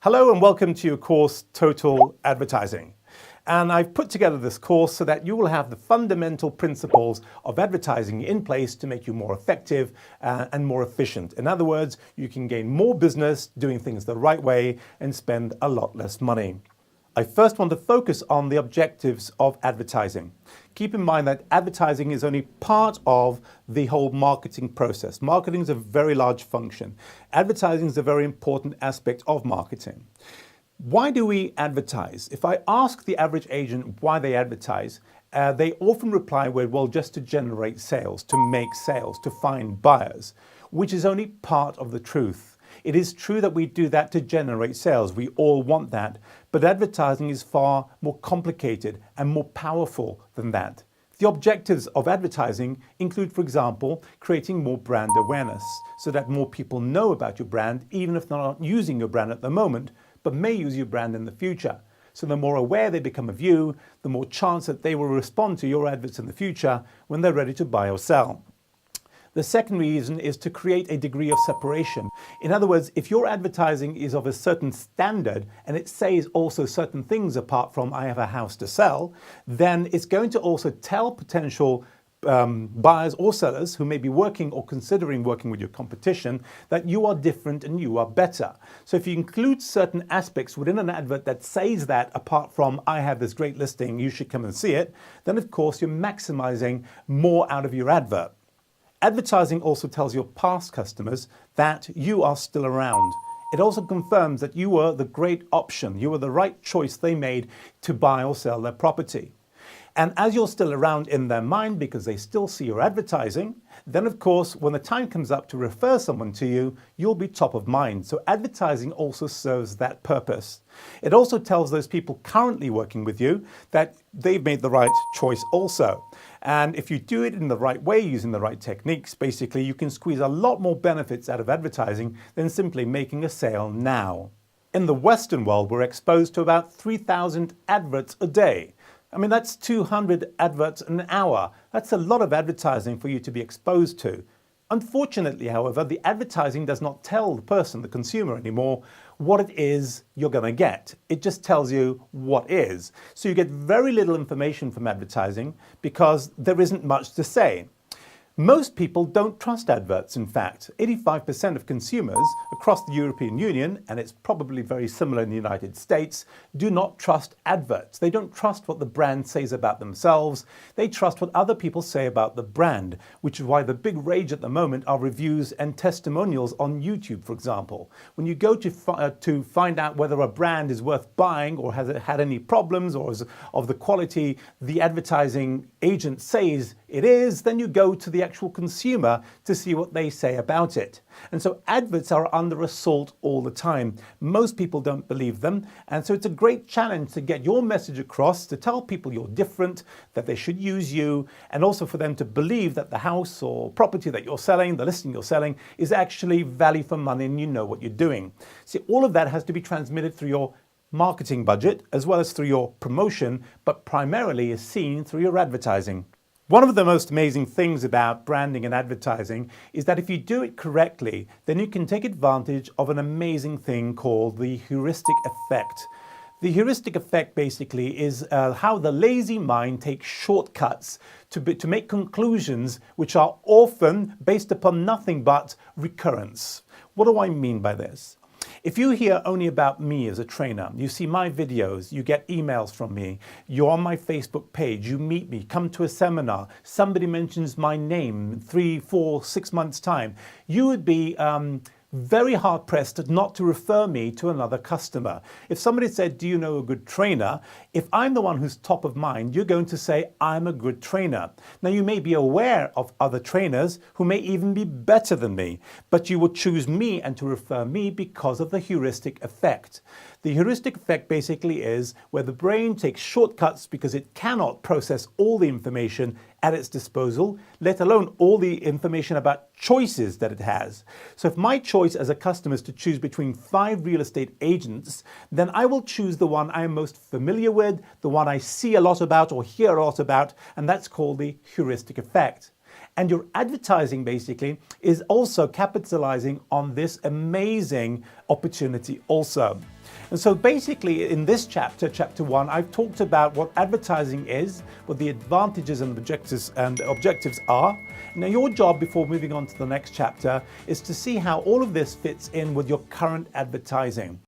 Hello and welcome to your course, Total Advertising. And I've put together this course so that you will have the fundamental principles of advertising in place to make you more effective and more efficient. In other words, you can gain more business doing things the right way and spend a lot less money. I first want to focus on the objectives of advertising. Keep in mind that advertising is only part of the whole marketing process. Marketing is a very large function. Advertising is a very important aspect of marketing. Why do we advertise? If I ask the average agent why they advertise, they often reply with, well, just to generate sales, to make sales, to find buyers, which is only part of the truth. It is true that we do that to generate sales. We all want that. But advertising is far more complicated and more powerful than that. The objectives of advertising include, for example, creating more brand awareness so that more people know about your brand, even if they're not using your brand at the moment, but may use your brand in the future. So the more aware they become of you, the more chance that they will respond to your adverts in the future when they're ready to buy or sell. The second reason is to create a degree of separation. In other words, if your advertising is of a certain standard and it says also certain things apart from I have a house to sell, then it's going to also tell potential buyers or sellers who may be working or considering working with your competition that you are different and you are better. So if you include certain aspects within an advert that says that apart from I have this great listing, you should come and see it, then of course you're maximizing more out of your advert. Advertising also tells your past customers that you are still around. It also confirms that you were the great option, you were the right choice they made to buy or sell their property. And as you're still around in their mind because they still see your advertising, then of course, when the time comes up to refer someone to you, you'll be top of mind. So advertising also serves that purpose. It also tells those people currently working with you that they've made the right choice also. And if you do it in the right way, using the right techniques, basically you can squeeze a lot more benefits out of advertising than simply making a sale now. In the Western world, we're exposed to about 3,000 adverts a day. I mean, that's 200 adverts an hour. That's a lot of advertising for you to be exposed to. Unfortunately, however, the advertising does not tell the person, the consumer anymore, what it is you're going to get. It just tells you what is. So you get very little information from advertising because there isn't much to say. Most people don't trust adverts, in fact. 85% of consumers across the European Union, and it's probably very similar in the United States, do not trust adverts. They don't trust what the brand says about themselves. They trust what other people say about the brand, which is why the big rage at the moment are reviews and testimonials on YouTube, for example. When you go to find out whether a brand is worth buying or has it had any problems or is of the quality the advertising agent says it is, then you go to the actual consumer to see what they say about it. And so adverts are under assault all the time. Most people don't believe them. And so it's a great challenge to get your message across, to tell people you're different, that they should use you, and also for them to believe that the house or property that you're selling, the listing you're selling, is actually value for money and you know what you're doing. See, all of that has to be transmitted through your marketing budget as well as through your promotion, but primarily is seen through your advertising. One of the most amazing things about branding and advertising is that if you do it correctly, then you can take advantage of an amazing thing called the heuristic effect. The heuristic effect basically is how the lazy mind takes shortcuts to make conclusions which are often based upon nothing but recurrence. What do I mean by this? If you hear only about me as a trainer, you see my videos, you get emails from me, you're on my Facebook page, you meet me, come to a seminar, somebody mentions my name in 3, 4, 6 months' time, you would be very hard pressed not to refer me to another customer. If somebody said, do you know a good trainer? If I'm the one who's top of mind, you're going to say, I'm a good trainer. Now you may be aware of other trainers who may even be better than me, but you would choose me and to refer me because of the heuristic effect. The heuristic effect basically is where the brain takes shortcuts because it cannot process all the information at its disposal, let alone all the information about choices that it has. So if my choice as a customer is to choose between 5 real estate agents, then I will choose the one I'm most familiar with, the one I see a lot about or hear a lot about, and that's called the heuristic effect. And your advertising basically is also capitalizing on this amazing opportunity also. And so basically in this chapter, chapter 1, I've talked about what advertising is, what the advantages and objectives are. Now your job before moving on to the next chapter is to see how all of this fits in with your current advertising.